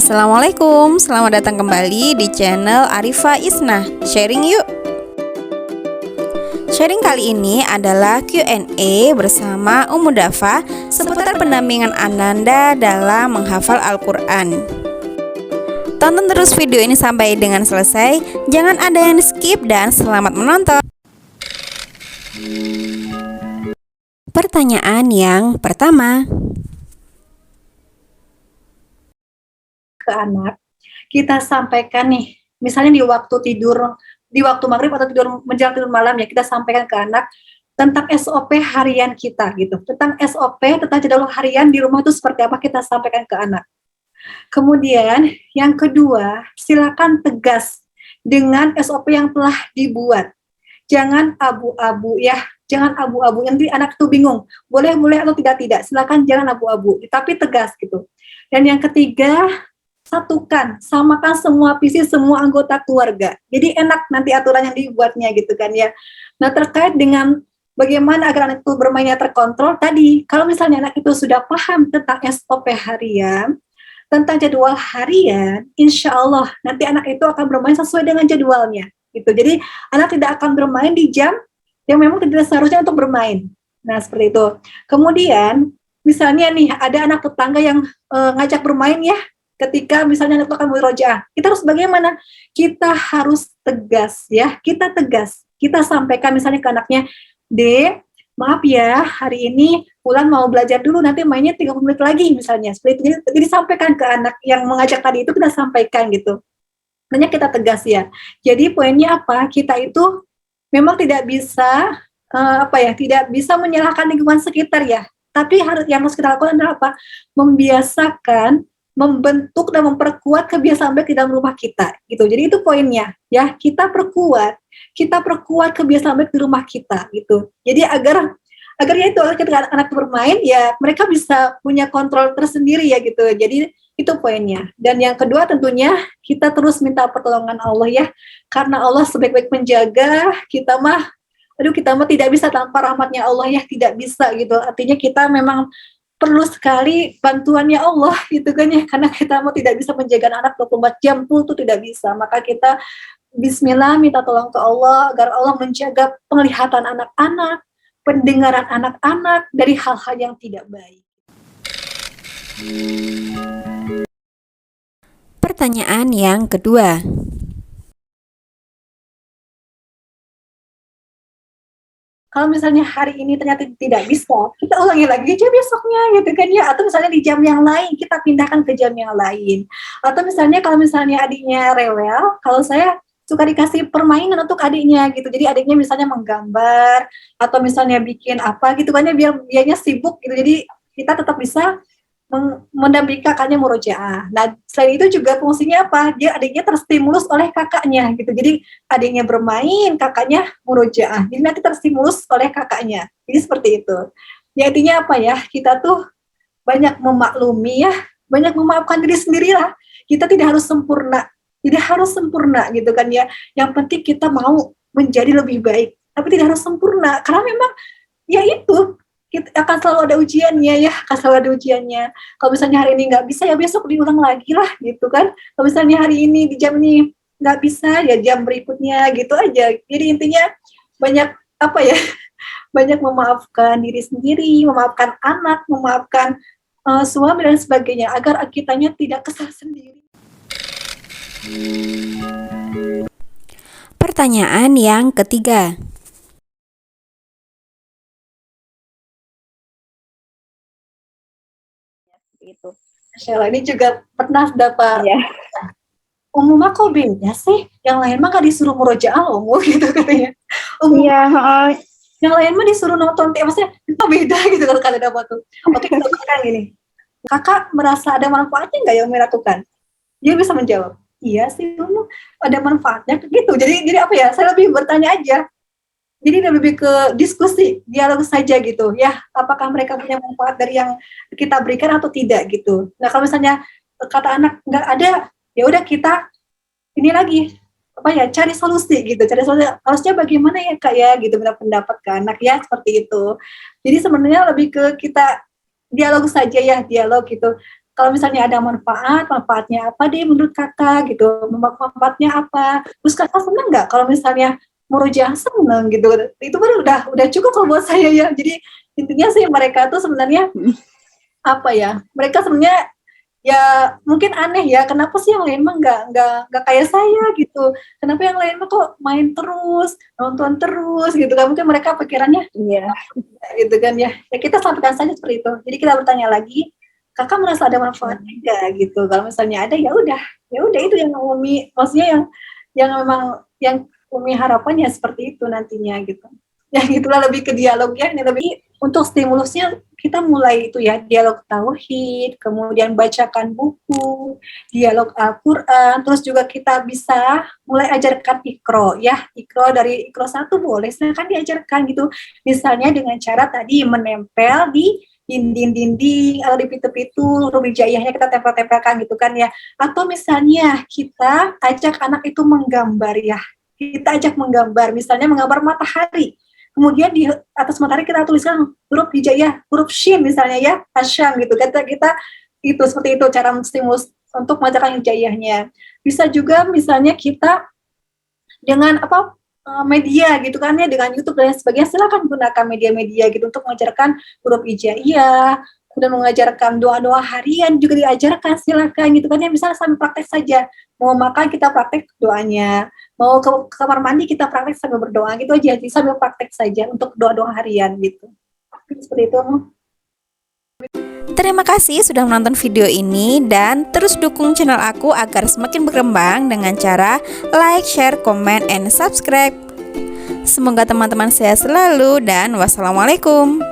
Assalamualaikum, selamat datang kembali di channel Arifa Isnah. Sharing yuk. Sharing kali ini adalah Q&A bersama Ummu Dafa seputar pendampingan Ananda dalam menghafal Al-Quran. Tonton terus video ini sampai dengan selesai, jangan ada yang skip dan selamat menonton. Pertanyaan yang pertama. Ke anak, kita sampaikan nih, misalnya di waktu tidur, di waktu maghrib atau tidur menjelang tidur malam ya, kita sampaikan ke anak tentang SOP harian kita gitu, tentang SOP, tentang jadwal harian di rumah itu seperti apa kita sampaikan ke anak. Kemudian yang kedua, silakan tegas dengan SOP yang telah dibuat. Jangan abu-abu ya, jangan abu-abu, nanti anak itu bingung, boleh atau tidak, silakan jangan abu-abu, tapi tegas gitu. Dan yang ketiga, satukan, samakan semua visi semua anggota keluarga. Jadi enak nanti aturan yang dibuatnya gitu kan ya. Nah, terkait dengan bagaimana agar anak itu bermainnya terkontrol tadi, kalau misalnya anak itu sudah paham tentang SOP harian, tentang jadwal harian, insya Allah nanti anak itu akan bermain sesuai dengan jadwalnya gitu. Jadi anak tidak akan bermain di jam yang memang tidak seharusnya untuk bermain. Nah, seperti itu. Kemudian misalnya nih ada anak tetangga yang ngajak bermain ya, ketika misalnya anak itu akan murojaah, kita harus bagaimana? Kita harus tegas ya, kita tegas. Kita sampaikan misalnya ke anaknya, Dek, maaf ya, hari ini Ulan mau belajar dulu, nanti mainnya 30 menit lagi misalnya. Seperti itu. Jadi sampaikan ke anak yang mengajak tadi itu, kita sampaikan gitu. Makanya kita tegas ya. Jadi poinnya apa? Kita itu memang tidak bisa tidak bisa menyalahkan lingkungan sekitar ya. Tapi yang harus kita lakukan adalah apa? Membiasakan, membentuk dan memperkuat kebiasaan baik di dalam rumah kita gitu. Jadi itu poinnya ya, kita perkuat kebiasaan baik di rumah kita gitu. Jadi agar ya itu ketika anak bermain ya mereka bisa punya kontrol tersendiri ya gitu. Jadi itu poinnya. Dan yang kedua tentunya kita terus minta pertolongan Allah ya, karena Allah sebaik-baik penjaga, kita mah tidak bisa tanpa rahmatnya Allah ya, tidak bisa gitu. Artinya kita memang perlu sekali bantuannya Allah gitu kan ya, karena kita mau tidak bisa menjaga anak 24 jam full itu tidak bisa. Maka kita bismillah minta tolong ke Allah agar Allah menjaga penglihatan anak-anak, pendengaran anak-anak dari hal-hal yang tidak baik. Pertanyaan yang kedua. Kalau misalnya hari ini ternyata tidak bisa, kita ulangi lagi aja besoknya gitu kan ya, atau misalnya di jam yang lain kita pindahkan ke jam yang lain. Atau misalnya kalau misalnya adiknya rewel, kalau saya suka dikasih permainan untuk adiknya gitu. Jadi adiknya misalnya menggambar atau misalnya bikin apa gitu kan ya, biar dianya sibuk gitu. Jadi kita tetap bisa mendampingi kakaknya murojaah. Nah, selain itu juga fungsinya apa? Dia adiknya terstimulus oleh kakaknya gitu. Jadi adiknya bermain, kakaknya murojaah. Jadi nanti terstimulus oleh kakaknya. Jadi seperti itu. Ya intinya apa ya? Kita tuh banyak memaklumi ya, banyak memaafkan diri sendiri lah. Kita tidak harus sempurna, gitu kan ya. Yang penting kita mau menjadi lebih baik, tapi tidak harus sempurna. Karena memang ya itu kita akan selalu ada ujiannya ya, Kalau misalnya hari ini nggak bisa ya besok diulang lagi lah gitu kan. Kalau misalnya hari ini di jam ini nggak bisa ya jam berikutnya gitu aja. Jadi intinya banyak banyak memaafkan diri sendiri, memaafkan anak, memaafkan suami dan sebagainya agar kitanya tidak kesal sendiri. Pertanyaan yang ketiga. Itu. Ini juga pernah dapat. Iya. Mah kok beda sih? Yang lain mah gak disuruh murojaah loh, gitu katanya. Iya, Yang lain mah disuruh nonton, maksudnya itu beda gitu kalau kata dapat tuh. Oke, kita lakukan gini. Kakak merasa ada manfaatnya nggak yang melakukan? Dia bisa menjawab, iya sih, ada manfaatnya gitu. Jadi apa ya? Saya lebih bertanya aja. Jadi lebih ke diskusi, dialog saja gitu ya. Apakah mereka punya manfaat dari yang kita berikan atau tidak gitu. Nah kalau misalnya kata anak nggak ada, ya udah kita ini lagi cari solusi gitu. Cari solusi harusnya bagaimana ya kak ya gitu, minta pendapat ke anak ya seperti itu. Jadi sebenarnya lebih ke kita dialog saja ya, dialog gitu. Kalau misalnya ada manfaatnya apa deh menurut kakak gitu, manfaatnya apa? Terus kakak seneng nggak kalau misalnya murojaah? Seneng gitu, itu kan udah cukup kalau buat saya ya. Jadi intinya sih mereka tuh sebenarnya apa ya? Mereka sebenarnya ya mungkin aneh ya, kenapa sih yang lain mah nggak kayak saya gitu? Kenapa yang lain mah kok main terus, nonton terus gitu kan? Mungkin mereka pikirannya gitu kan ya. Ya kita sampaikan saja seperti itu. Jadi kita bertanya lagi, kakak merasa ada manfaatnya enggak gitu. Kalau misalnya ada ya udah itu yang Umi, maksudnya yang memang yang Umi harapannya seperti itu nantinya gitu. Ya gitulah, lebih ke dialognya, ini lebih untuk stimulusnya kita mulai itu ya, dialog tauhid, kemudian bacakan buku, dialog Al-Quran, terus juga kita bisa mulai ajarkan ikro ya, ikro dari ikro 1 boleh, silakan diajarkan gitu, misalnya dengan cara tadi menempel di dinding-dinding atau di pintu-pintu huruf hijaiyahnya kita tempel-tempelkan gitu kan ya, atau misalnya kita ajak anak itu menggambar ya, kita ajak menggambar, misalnya menggambar matahari, kemudian di atas matahari kita tuliskan huruf hijaiyah, huruf shin misalnya ya, asyam gitu. Kita itu seperti itu cara stimulus untuk mengajarkan hijaiyahnya. Bisa juga misalnya kita dengan media gitu kan ya, dengan YouTube dan sebagainya, silakan gunakan media-media gitu untuk mengajarkan huruf hijaiyah, kemudian mengajarkan doa-doa harian juga diajarkan, silakan gitu kan ya, misalnya sambil praktek saja, mau makan kita praktek doanya, mau ke kamar mandi kita praktek sambil berdoa gitu aja, jadi sambil praktek saja untuk doa-doa harian gitu. Seperti itu. Terima kasih sudah menonton video ini dan terus dukung channel aku agar semakin berkembang dengan cara like, share, comment, and subscribe. Semoga teman-teman sehat selalu dan wassalamualaikum.